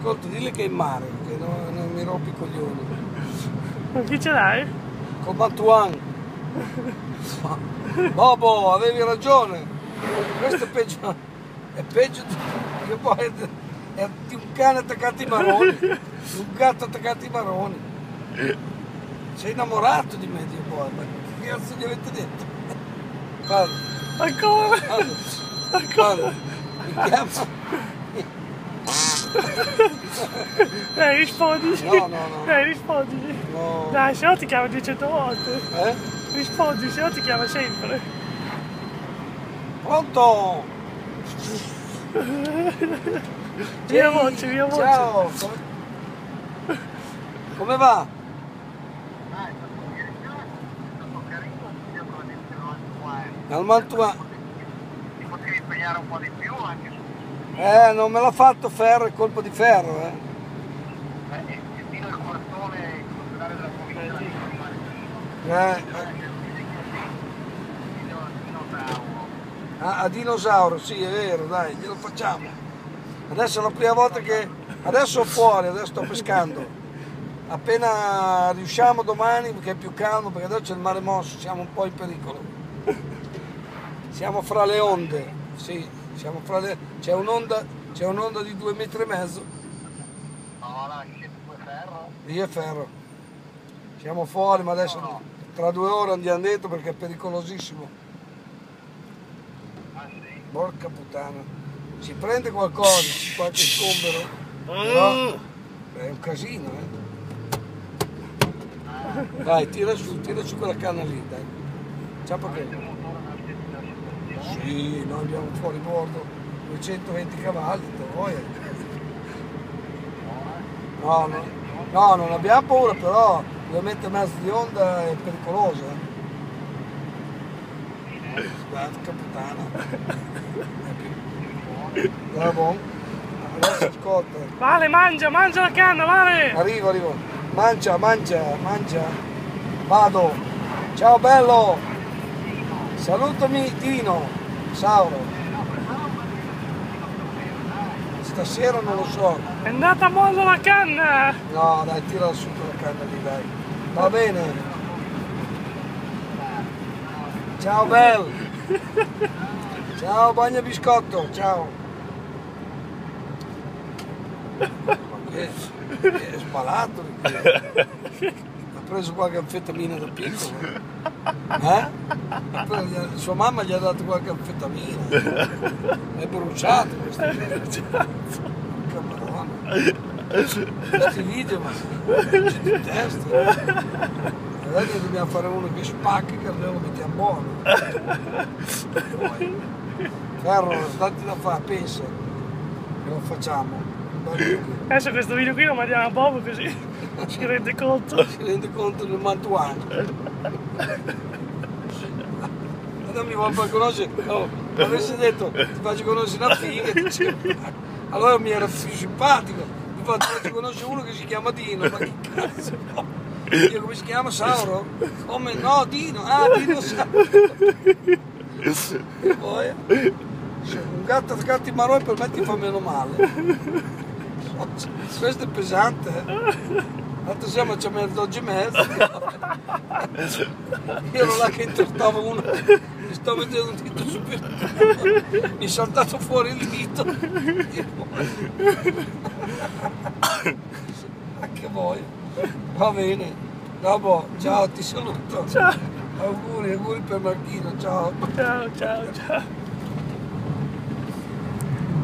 Ascolta, dille che è in mare, che non mi rompi i coglioni. Ma chi ce l'hai? Con Mantuan. Bobo, avevi ragione. Questo è peggio che poi è di un cane attaccato ai maroni, un gatto attaccato ai maroni. Sei innamorato di me, Dio poi, ma che cazzo gli avete detto? Parla. Ancora? Parla. Mi chiama. Dai, rispondi. No. Dai, rispondi. No. Dai, se no ti chiama 200 volte. Rispondi, se no ti chiama sempre. Pronto? Via voce, via voce. Ciao. Come va? Al Mantuan. Ti potevi impegnare un po' di più anche su. Non me l'ha fatto Ferro, è colpo di Ferro, Gestire il quartone il funzionario della commissione a dinosauro, sì, è vero, dai, glielo facciamo. Adesso è la prima volta che... Adesso fuori, adesso sto pescando. Appena riusciamo domani, perché è più calmo, perché adesso c'è il mare mosso, siamo un po' in pericolo. Siamo fra le onde, sì, siamo fra le... C'è un'onda di 2,5 metri. No, là, siete due ferro. Io e Ferro. Siamo fuori, ma adesso tra 2 ore andiamo dentro perché è pericolosissimo. Ah sì? Porca puttana. Si prende qualcosa, qualche scombero. Però è un casino, Dai, tira su quella canna lì, dai. Ciao perché. Sì, noi abbiamo un fuoribordo 220 cavalli, no, non abbiamo paura, però 2,5 metri di onda è pericolosa. Guarda, puttana. Bravo. Adesso ascolta. Vale, mangia la canna, Vale! Arrivo. Mangia. Vado. Ciao bello. Salutami Dino. Sauro. Stasera non lo so. È andata a mollo la canna! No, dai, tira su quella canna lì, dai. Va bene. Ciao Bel. Ciao Bagna Biscotto, ciao. Ma che è spalato? Ha preso qualche anfetamina da piccolo. Sua mamma gli ha dato qualche anfetamina. È bruciato questo. Porca madonna. Questi video, ma c'è di testa. Adesso dobbiamo fare uno che spacca, che almeno lo mettiamo buono. Ferro, datti da fare, pensa che lo facciamo. Adesso questo video qui lo mandiamo a Bob così si rende conto. Si rende conto del Mantuan. Non mi vuole far conoscere, avessi detto ti faccio conoscere una figa, allora mi era più simpatico, ti faccio conoscere uno che si chiama Dino, ma che cazzo no? Io come si chiama? Sauro? Come no? Dino? Ah, Dino Sauro. E poi un gatto attaccato in marò per me ti fa meno male. Questo è pesante, l'altro sera ci ha messo 2,5. Io ero là che intertavo uno, mi sto mettendo un dito su per mi è saltato fuori il dito. Ma che vuoi? Va bene, dopo, ciao, ti saluto. Ciao. Auguri per Marchino, ciao. Ciao.